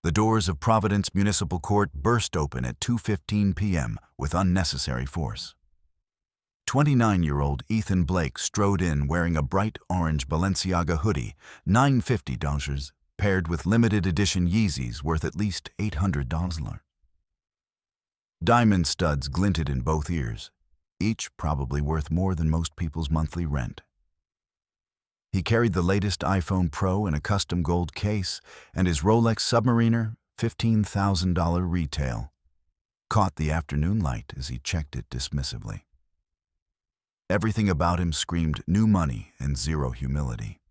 The doors of Providence Municipal Court burst open at 2:15 p.m. with unnecessary force. 29-year-old Ethan Blake strode in wearing a bright orange Balenciaga hoodie, $950, paired with limited edition Yeezys worth at least $800. Diamond studs glinted in both ears, each probably worth more than most people's monthly rent. He carried the latest iPhone Pro in a custom gold case, and his Rolex Submariner, $15,000 retail, caught the afternoon light as he checked it dismissively. Everything about him screamed new money and zero humility.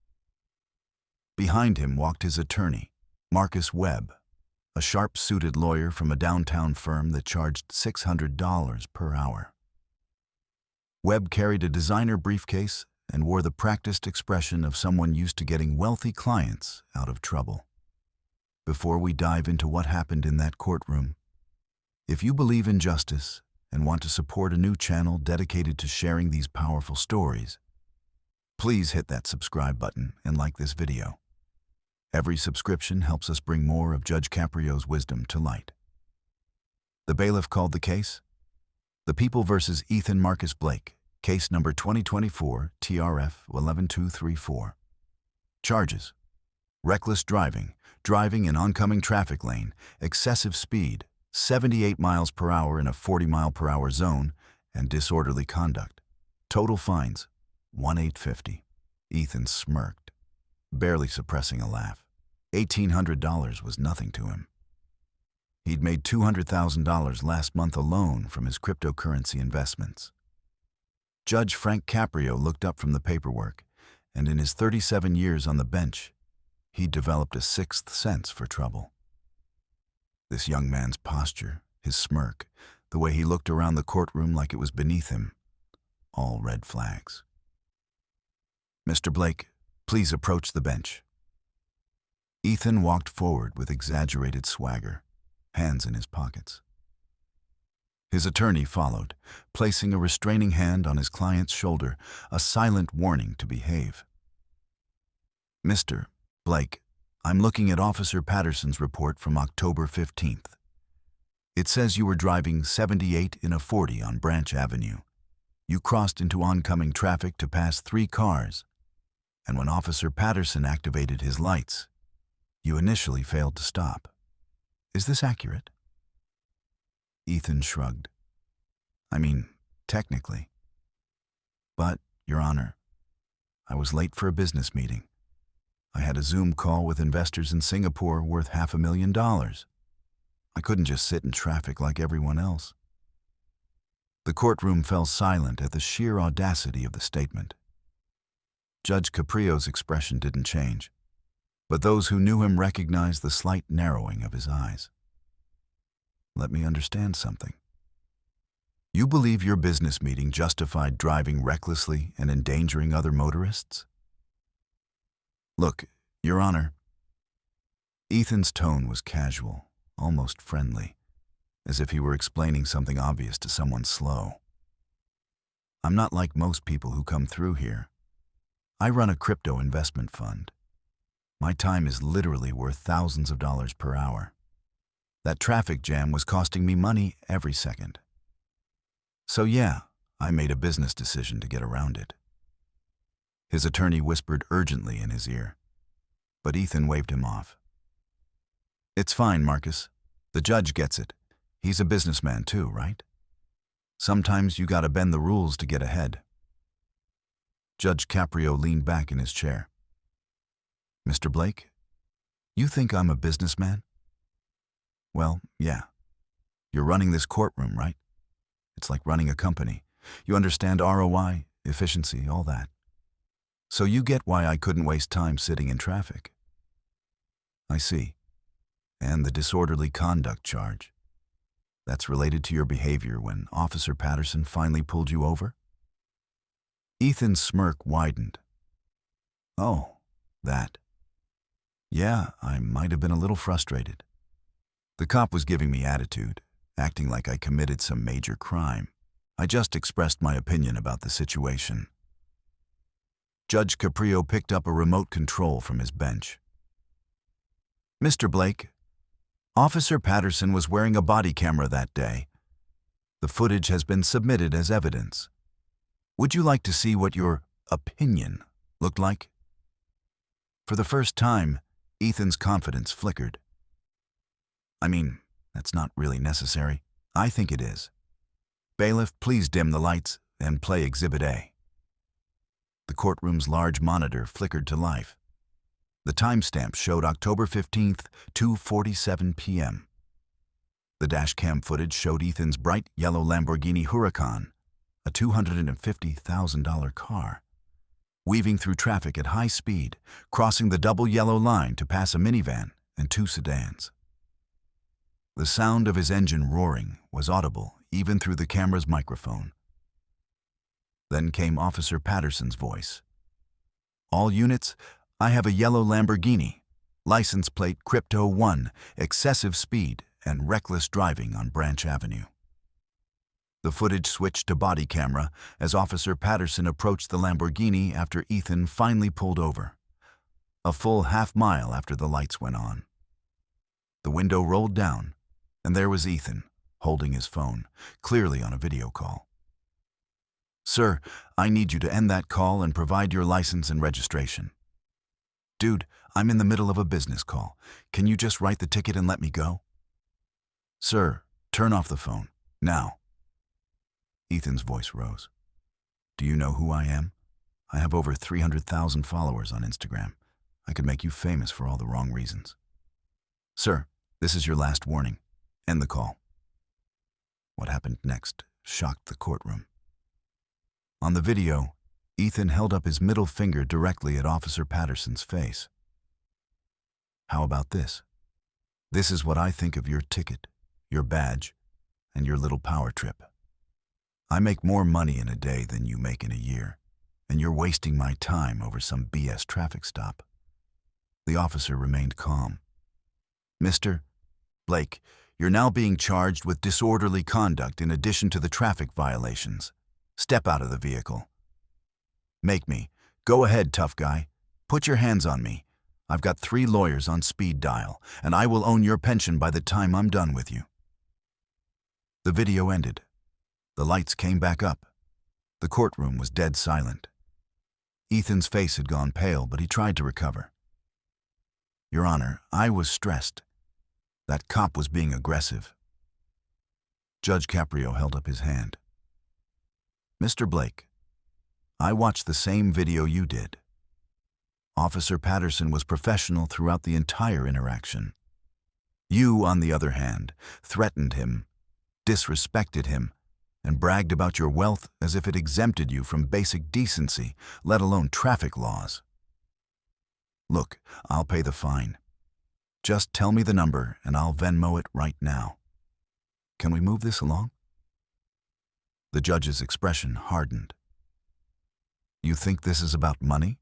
Behind him walked his attorney, Marcus Webb, a sharp-suited lawyer from a downtown firm that charged $600 per hour. Webb carried a designer briefcase and wore the practiced expression of someone used to getting wealthy clients out of trouble. Before we dive into what happened in that courtroom, if you believe in justice and want to support a new channel dedicated to sharing these powerful stories, please hit that subscribe button and like this video. Every subscription helps us bring more of Judge Caprio's wisdom to light. The bailiff called the case, The People versus Ethan Marcus Blake, case number 2024 TRF 11234. Charges: reckless driving, driving in oncoming traffic lane, excessive speed, 78 miles per hour in a 40 mile per hour zone, and disorderly conduct. Total fines, $1,850. Ethan smirked, barely suppressing a laugh. $1,800 was nothing to him. He'd made $200,000 last month alone from his cryptocurrency investments. Judge Frank Caprio looked up from the paperwork, and in his 37 years on the bench, he'd developed a sixth sense for trouble. This young man's posture, his smirk, the way he looked around the courtroom like it was beneath him, all red flags. Mr. Blake, please approach the bench. Ethan walked forward with exaggerated swagger, hands in his pockets. His attorney followed, placing a restraining hand on his client's shoulder, a silent warning to behave. Mr. Blake, I'm looking at Officer Patterson's report from October 15th. It says you were driving 78 in a 40 on Branch Avenue. You crossed into oncoming traffic to pass 3 cars, and when Officer Patterson activated his lights, you initially failed to stop. Is this accurate? Ethan shrugged. I mean, technically. But, Your Honor, I was late for a business meeting. I had a Zoom call with investors in Singapore worth $500,000. I couldn't just sit in traffic like everyone else. The courtroom fell silent at the sheer audacity of the statement. Judge Caprio's expression didn't change, but those who knew him recognized the slight narrowing of his eyes. Let me understand something. You believe your business meeting justified driving recklessly and endangering other motorists? Look, Your Honor. Ethan's tone was casual, almost friendly, as if he were explaining something obvious to someone slow. I'm not like most people who come through here. I run a crypto investment fund. My time is literally worth thousands of dollars per hour. That traffic jam was costing me money every second. So yeah, I made a business decision to get around it. His attorney whispered urgently in his ear, but Ethan waved him off. It's fine, Marcus. The judge gets it. He's a businessman too, right? Sometimes you gotta bend the rules to get ahead. Judge Caprio leaned back in his chair. Mr. Blake, you think I'm a businessman? Well, yeah. You're running this courtroom, right? It's like running a company. You understand ROI, efficiency, all that. So you get why I couldn't waste time sitting in traffic. I see. And the disorderly conduct charge. That's related to your behavior when Officer Patterson finally pulled you over? Ethan's smirk widened. Oh, that. Yeah, I might have been a little frustrated. The cop was giving me attitude, acting like I committed some major crime. I just expressed my opinion about the situation. Judge Caprio picked up a remote control from his bench. Mr. Blake, Officer Patterson was wearing a body camera that day. The footage has been submitted as evidence. Would you like to see what your opinion looked like? For the first time, Ethan's confidence flickered. I mean, that's not really necessary. I think it is. Bailiff, please dim the lights and play Exhibit A. The courtroom's large monitor flickered to life. The timestamp showed October 15th, 2:47 p.m. The dashcam footage showed Ethan's bright yellow Lamborghini Huracan, a $250,000 car, weaving through traffic at high speed, crossing the double yellow line to pass a minivan and two sedans. The sound of his engine roaring was audible even through the camera's microphone. Then came Officer Patterson's voice. All units, I have a yellow Lamborghini, license plate Crypto 1, excessive speed and reckless driving on Branch Avenue. The footage switched to body camera as Officer Patterson approached the Lamborghini after Ethan finally pulled over, a full half-mile after the lights went on. The window rolled down, and there was Ethan, holding his phone, clearly on a video call. Sir, I need you to end that call and provide your license and registration. Dude, I'm in the middle of a business call. Can you just write the ticket and let me go? Sir, turn off the phone, now. Ethan's voice rose. Do you know who I am? I have over 300,000 followers on Instagram. I could make you famous for all the wrong reasons. Sir, this is your last warning. End the call. What happened next shocked the courtroom. On the video, Ethan held up his middle finger directly at Officer Patterson's face. How about this? This is what I think of your ticket, your badge, and your little power trip. I make more money in a day than you make in a year, and you're wasting my time over some BS traffic stop. The officer remained calm. Mr. Blake, you're now being charged with disorderly conduct in addition to the traffic violations. Step out of the vehicle. Make me. Go ahead, tough guy. Put your hands on me. I've got 3 lawyers on speed dial, and I will own your pension by the time I'm done with you. The video ended. The lights came back up. The courtroom was dead silent. Ethan's face had gone pale, but he tried to recover. Your Honor, I was stressed. That cop was being aggressive. Judge Caprio held up his hand. Mr. Blake, I watched the same video you did. Officer Patterson was professional throughout the entire interaction. You, on the other hand, threatened him, disrespected him, and bragged about your wealth as if it exempted you from basic decency, let alone traffic laws. Look, I'll pay the fine. Just tell me the number and I'll Venmo it right now. Can we move this along? The judge's expression hardened. You think this is about money?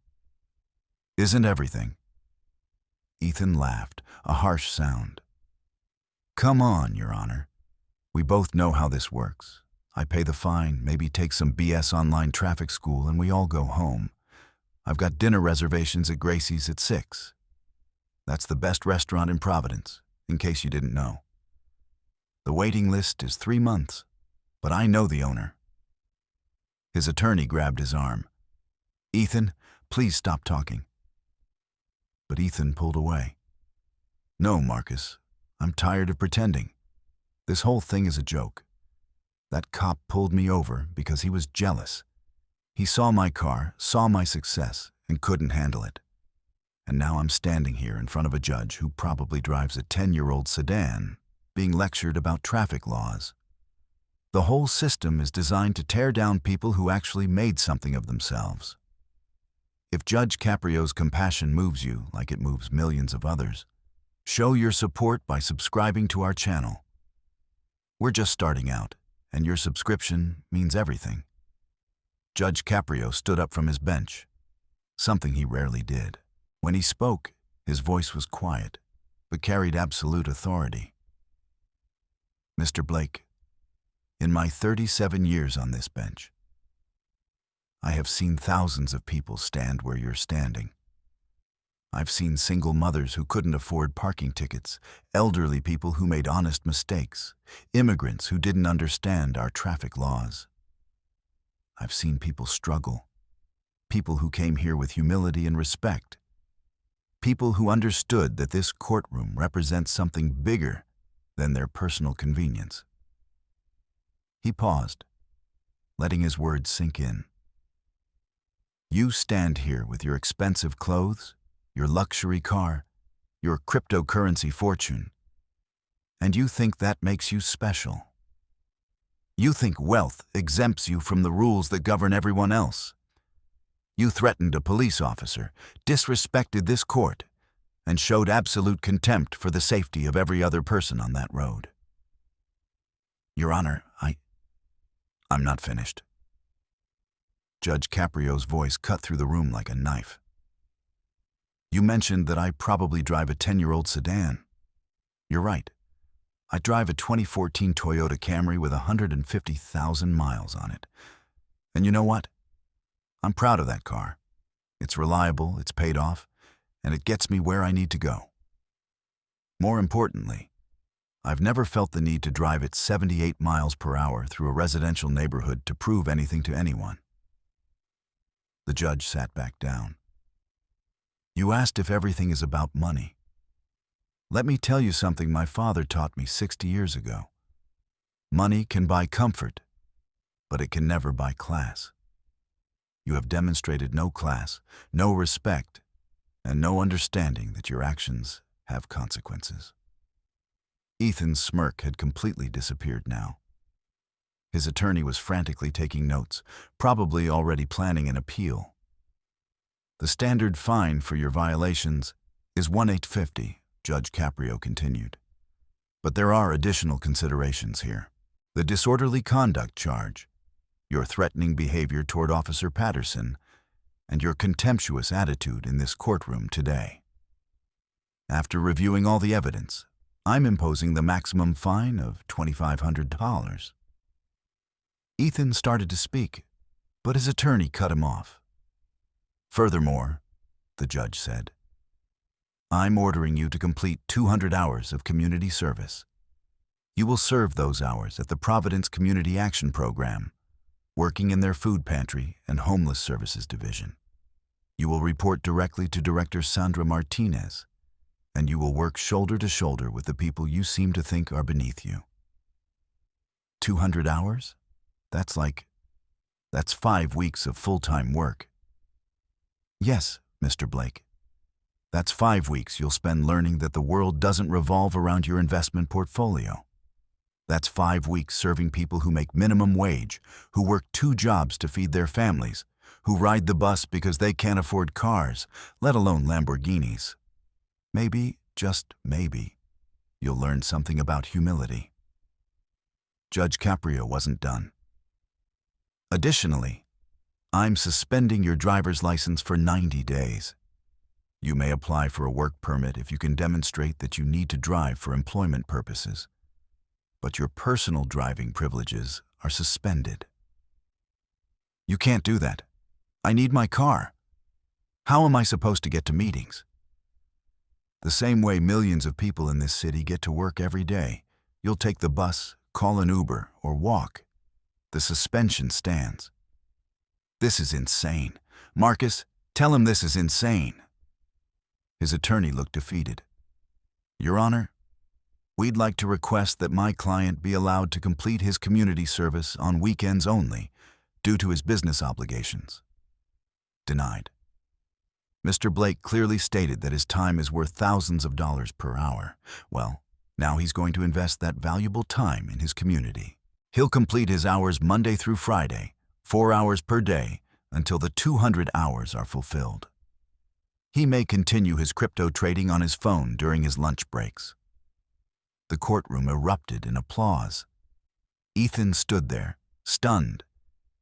Isn't everything? Ethan laughed, a harsh sound. Come on, Your Honor. We both know how this works. I pay the fine, maybe take some BS online traffic school, and we all go home. I've got dinner reservations at Gracie's at 6. That's the best restaurant in Providence, in case you didn't know. The waiting list is 3 months, but I know the owner. His attorney grabbed his arm. Ethan, please stop talking. But Ethan pulled away. No, Marcus, I'm tired of pretending. This whole thing is a joke. That cop pulled me over because he was jealous. He saw my car, saw my success, and couldn't handle it. And now I'm standing here in front of a judge who probably drives a 10-year-old sedan, being lectured about traffic laws. The whole system is designed to tear down people who actually made something of themselves. If Judge Caprio's compassion moves you like it moves millions of others, show your support by subscribing to our channel. We're just starting out, and your subscription means everything. Judge Caprio stood up from his bench, something he rarely did. When he spoke, his voice was quiet, but carried absolute authority. Mr. Blake, in my 37 years on this bench, I have seen thousands of people stand where you're standing. I've seen single mothers who couldn't afford parking tickets, elderly people who made honest mistakes, immigrants who didn't understand our traffic laws. I've seen people struggle, people who came here with humility and respect, people who understood that this courtroom represents something bigger than their personal convenience. He paused, letting his words sink in. You stand here with your expensive clothes, your luxury car, your cryptocurrency fortune, and you think that makes you special. You think wealth exempts you from the rules that govern everyone else. You threatened a police officer, disrespected this court, and showed absolute contempt for the safety of every other person on that road. Your Honor, I'm not finished. Judge Caprio's voice cut through the room like a knife. You mentioned that I probably drive a 10-year-old sedan. You're right. I drive a 2014 Toyota Camry with 150,000 miles on it. And you know what? I'm proud of that car. It's reliable, it's paid off, and it gets me where I need to go. More importantly, I've never felt the need to drive at 78 miles per hour through a residential neighborhood to prove anything to anyone. The judge sat back down. You asked if everything is about money. Let me tell you something my father taught me 60 years ago. Money can buy comfort, but it can never buy class. You have demonstrated no class, no respect, and no understanding that your actions have consequences. Ethan's smirk had completely disappeared now. His attorney was frantically taking notes, probably already planning an appeal. The standard fine for your violations is $1,850, Judge Caprio continued. But there are additional considerations here. The disorderly conduct charge, your threatening behavior toward Officer Patterson, and your contemptuous attitude in this courtroom today. After reviewing all the evidence, I'm imposing the maximum fine of $2,500. Ethan started to speak, but his attorney cut him off. Furthermore, the judge said, I'm ordering you to complete 200 hours of community service. You will serve those hours at the Providence Community Action Program, working in their food pantry and homeless services division. You will report directly to Director Sandra Martinez, and you will work shoulder to shoulder with the people you seem to think are beneath you. 200 hours? That's 5 weeks of full-time work. Yes, Mr. Blake. That's 5 weeks you'll spend learning that the world doesn't revolve around your investment portfolio. That's 5 weeks serving people who make minimum wage, who work 2 jobs to feed their families, who ride the bus because they can't afford cars, let alone Lamborghinis. Maybe, just maybe, you'll learn something about humility. Judge Caprio wasn't done. Additionally, I'm suspending your driver's license for 90 days. You may apply for a work permit if you can demonstrate that you need to drive for employment purposes, but your personal driving privileges are suspended. You can't do that. I need my car. How am I supposed to get to meetings? The same way millions of people in this city get to work every day. You'll take the bus, call an Uber, or walk. The suspension stands. This is insane. Marcus, tell him this is insane. His attorney looked defeated. Your Honor, we'd like to request that my client be allowed to complete his community service on weekends only, due to his business obligations. Denied. Mr. Blake clearly stated that his time is worth thousands of dollars per hour. Well, now he's going to invest that valuable time in his community. He'll complete his hours Monday through Friday, 4 hours per day, until the 200 hours are fulfilled. He may continue his crypto trading on his phone during his lunch breaks. The courtroom erupted in applause. Ethan stood there, stunned,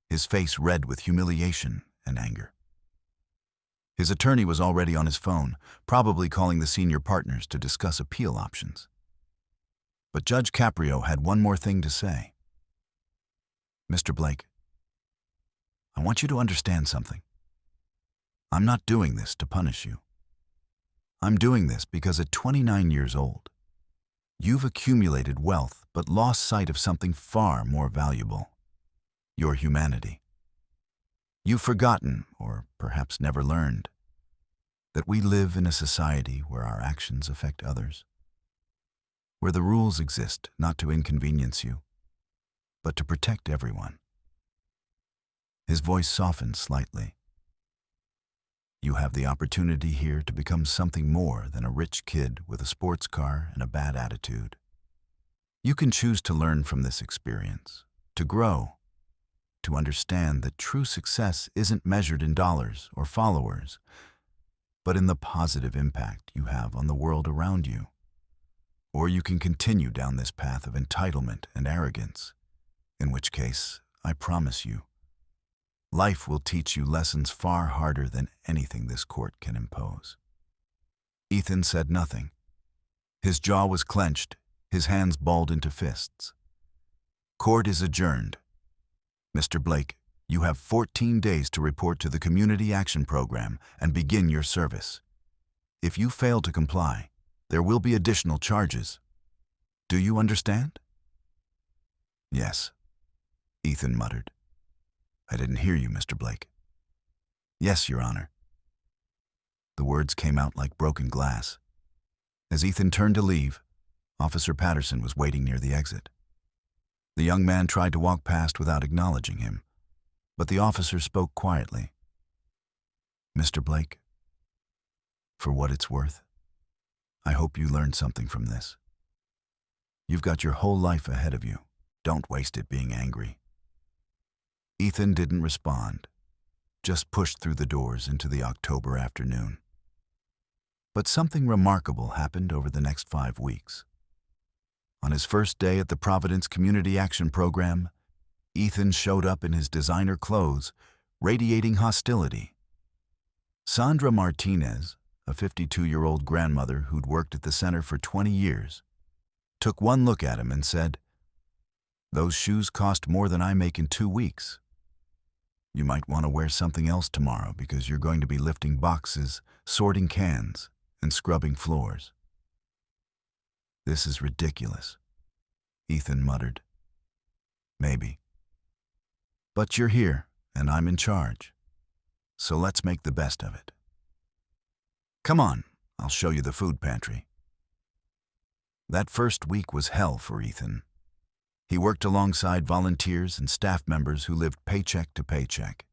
his face red with humiliation and anger. His attorney was already on his phone, probably calling the senior partners to discuss appeal options. But Judge Caprio had one more thing to say. Mr. Blake, I want you to understand something. I'm not doing this to punish you. I'm doing this because at 29 years old, you've accumulated wealth but lost sight of something far more valuable: your humanity. You've forgotten, or perhaps never learned, that we live in a society where our actions affect others, where the rules exist not to inconvenience you, but to protect everyone. His voice softened slightly. You have the opportunity here to become something more than a rich kid with a sports car and a bad attitude. You can choose to learn from this experience, to grow, to understand that true success isn't measured in dollars or followers, but in the positive impact you have on the world around you. Or you can continue down this path of entitlement and arrogance, in which case, I promise you, life will teach you lessons far harder than anything this court can impose. Ethan said nothing. His jaw was clenched, his hands balled into fists. Court is adjourned. Mr. Blake, you have 14 days to report to the Community Action Program and begin your service. If you fail to comply, there will be additional charges. Do you understand? Yes, Ethan muttered. I didn't hear you, Mr. Blake. Yes, Your Honor. The words came out like broken glass. As Ethan turned to leave, Officer Patterson was waiting near the exit. The young man tried to walk past without acknowledging him, but the officer spoke quietly. Mr. Blake, for what it's worth, I hope you learned something from this. You've got your whole life ahead of you. Don't waste it being angry. Ethan didn't respond, just pushed through the doors into the October afternoon. But something remarkable happened over the next 5 weeks. On his first day at the Providence Community Action Program, Ethan showed up in his designer clothes, radiating hostility. Sandra Martinez, a 52-year-old grandmother who'd worked at the center for 20 years, took one look at him and said, "Those shoes cost more than I make in 2 weeks. You might want to wear something else tomorrow because you're going to be lifting boxes, sorting cans, and scrubbing floors." This is ridiculous, Ethan muttered. Maybe. But you're here, and I'm in charge. So let's make the best of it. Come on, I'll show you the food pantry. That first week was hell for Ethan. He worked alongside volunteers and staff members who lived paycheck to paycheck.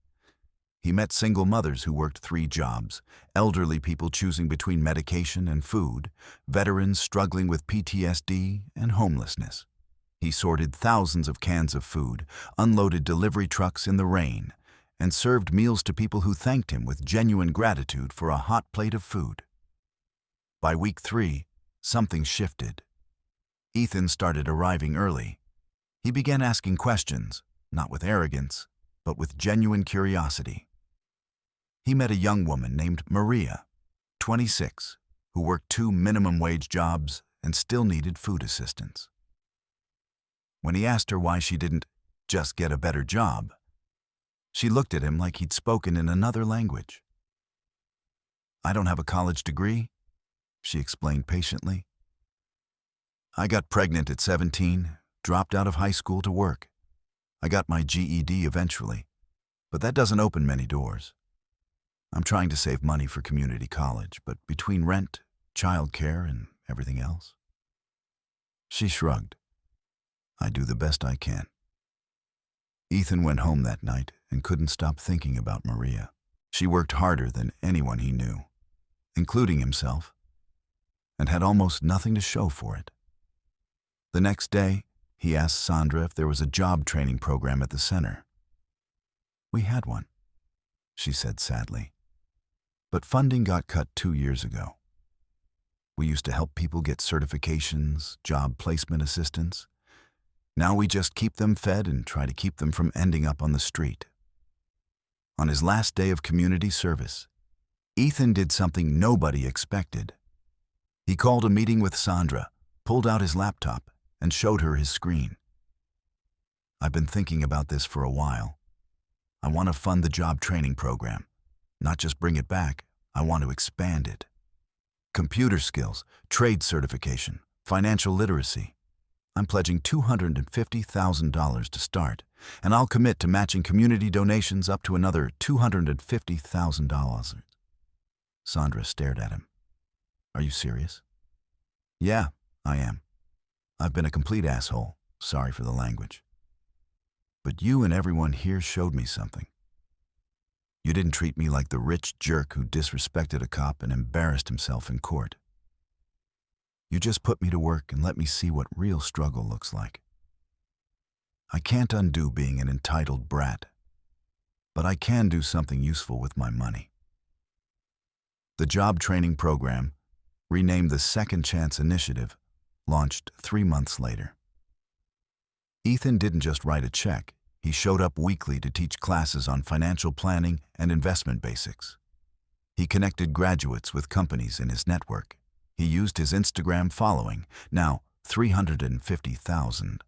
He met single mothers who worked 3 jobs, elderly people choosing between medication and food, veterans struggling with PTSD and homelessness. He sorted thousands of cans of food, unloaded delivery trucks in the rain, and served meals to people who thanked him with genuine gratitude for a hot plate of food. By week 3, something shifted. Ethan started arriving early. He began asking questions, not with arrogance, but with genuine curiosity. He met a young woman named Maria, 26, who worked 2 minimum wage jobs and still needed food assistance. When he asked her why she didn't just get a better job, she looked at him like he'd spoken in another language. "I don't have a college degree," she explained patiently. "I got pregnant at 17, dropped out of high school to work. I got my GED eventually, but that doesn't open many doors. I'm trying to save money for community college, but between rent, childcare, and everything else." She shrugged. "I do the best I can." Ethan went home that night and couldn't stop thinking about Maria. She worked harder than anyone he knew, including himself, and had almost nothing to show for it. The next day, he asked Sandra if there was a job training program at the center. "We had one," she said sadly, "but funding got cut 2 years ago. We used to help people get certifications, job placement assistance. Now we just keep them fed and try to keep them from ending up on the street." On his last day of community service, Ethan did something nobody expected. He called a meeting with Sandra, pulled out his laptop, and showed her his screen. "I've been thinking about this for a while. I want to fund the job training program. Not just bring it back, I want to expand it. computer skills, trade certification, financial literacy. I'm pledging $250,000 to start, and I'll commit to matching community donations up to another $250,000. Sandra stared at him. Are you serious? Yeah, I am. I've been a complete asshole. Sorry for the language. But you and everyone here showed me something. You didn't treat me like the rich jerk who disrespected a cop and embarrassed himself in court. You just put me to work and let me see what real struggle looks like. I can't undo being an entitled brat, but I can do something useful with my money. The job training program, renamed the Second Chance Initiative, launched 3 months later. Ethan didn't just write a check. He showed up weekly to teach classes on financial planning and investment basics. He connected graduates with companies in his network. He used his Instagram following, now 350,000,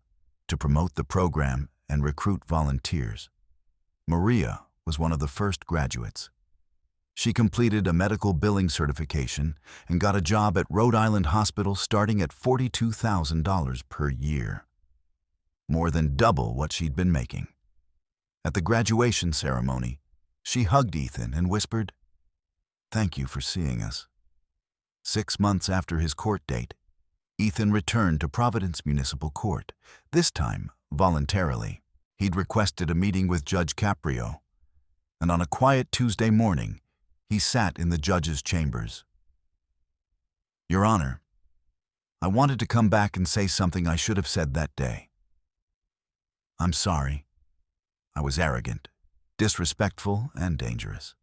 to promote the program and recruit volunteers. Maria was one of the first graduates. She completed a medical billing certification and got a job at Rhode Island Hospital starting at $42,000 per year. More than double what she'd been making. At the graduation ceremony, she hugged Ethan and whispered, "Thank you for seeing us." 6 months after his court date, Ethan returned to Providence Municipal Court, this time voluntarily. He'd requested a meeting with Judge Caprio, and on a quiet Tuesday morning, he sat in the judge's chambers. "Your Honor, I wanted to come back and say something I should have said that day. I'm sorry. I was arrogant, disrespectful, and dangerous.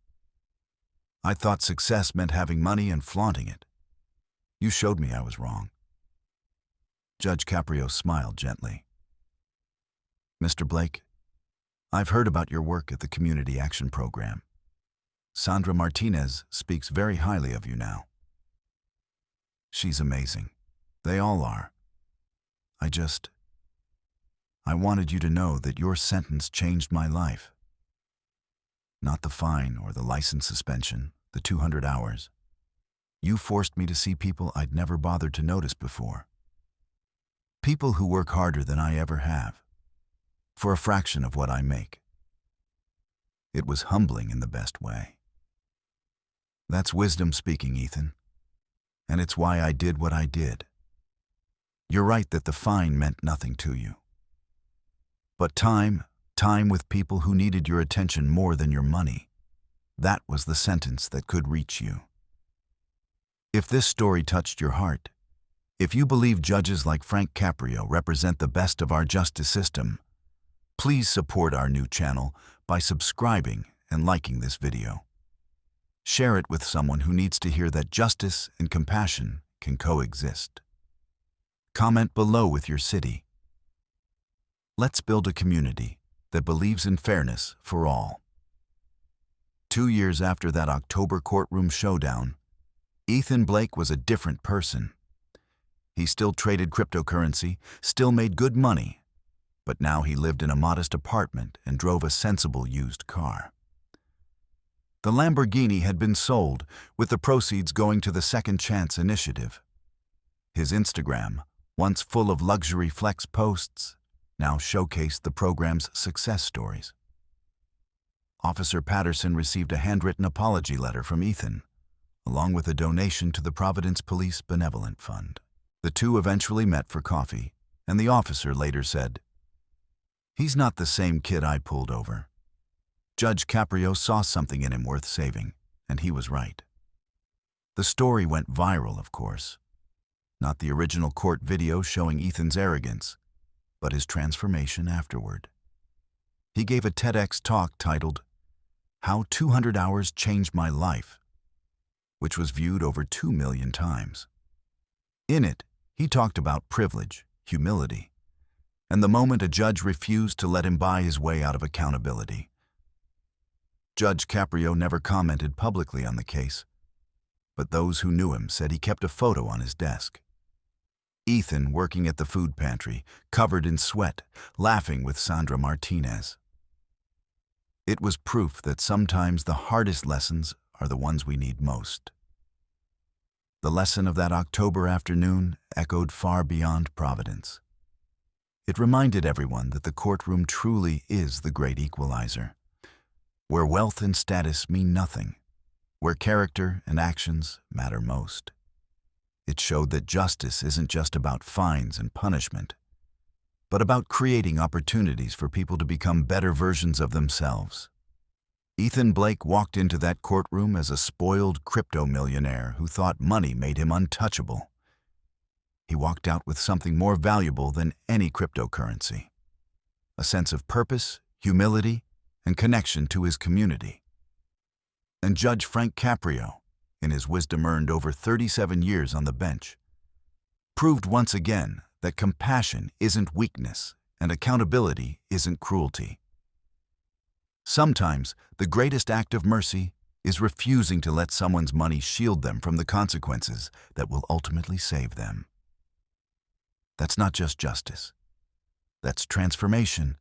I thought success meant having money and flaunting it. You showed me I was wrong." Judge Caprio smiled gently. "Mr. Blake, I've heard about your work at the Community Action Program. Sandra Martinez speaks very highly of you now. She's amazing. They all are. I wanted you to know that your sentence changed my life. Not the fine or the license suspension, the 200 hours. You forced me to see people I'd never bothered to notice before. People who work harder than I ever have, for a fraction of what I make. It was humbling in the best way. That's wisdom speaking, Ethan. And it's why I did what I did. You're right that the fine meant nothing to you. But time with people who needed your attention more than your money, that was the sentence that could reach you. If this story touched your heart, if you believe judges like Frank Caprio represent the best of our justice system, please support our new channel by subscribing and liking this video. Share it with someone who needs to hear that justice and compassion can coexist. Comment below with your city. Let's build a community that believes in fairness for all. 2 years after that October courtroom showdown, Ethan Blake was a different person. He still traded cryptocurrency, still made good money, but now he lived in a modest apartment and drove a sensible used car. The Lamborghini had been sold, with the proceeds going to the Second Chance Initiative. His Instagram, once full of luxury flex posts, now showcased the program's success stories. Officer Patterson received a handwritten apology letter from Ethan, along with a donation to the Providence Police Benevolent Fund. The two eventually met for coffee, and the officer later said, "He's not the same kid I pulled over. Judge Caprio saw something in him worth saving, and he was right." The story went viral, of course. Not the original court video showing Ethan's arrogance, but his transformation afterward. He gave a TEDx talk titled, "How 200 Hours Changed My Life," which was viewed over 2 million times. In it, he talked about privilege, humility, and the moment a judge refused to let him buy his way out of accountability. Judge Caprio never commented publicly on the case, but those who knew him said he kept a photo on his desk. Ethan working at the food pantry, covered in sweat, laughing with Sandra Martinez. It was proof that sometimes the hardest lessons are the ones we need most. The lesson of that October afternoon echoed far beyond Providence. It reminded everyone that the courtroom truly is the great equalizer, where wealth and status mean nothing, where character and actions matter most. It showed that justice isn't just about fines and punishment, but about creating opportunities for people to become better versions of themselves. Ethan Blake walked into that courtroom as a spoiled crypto millionaire who thought money made him untouchable. He walked out with something more valuable than any cryptocurrency: a sense of purpose, humility, and connection to his community. And Judge Frank Caprio, in his wisdom earned over 37 years on the bench, proved once again that compassion isn't weakness and accountability isn't cruelty. Sometimes the greatest act of mercy is refusing to let someone's money shield them from the consequences that will ultimately save them. That's not just justice. That's transformation.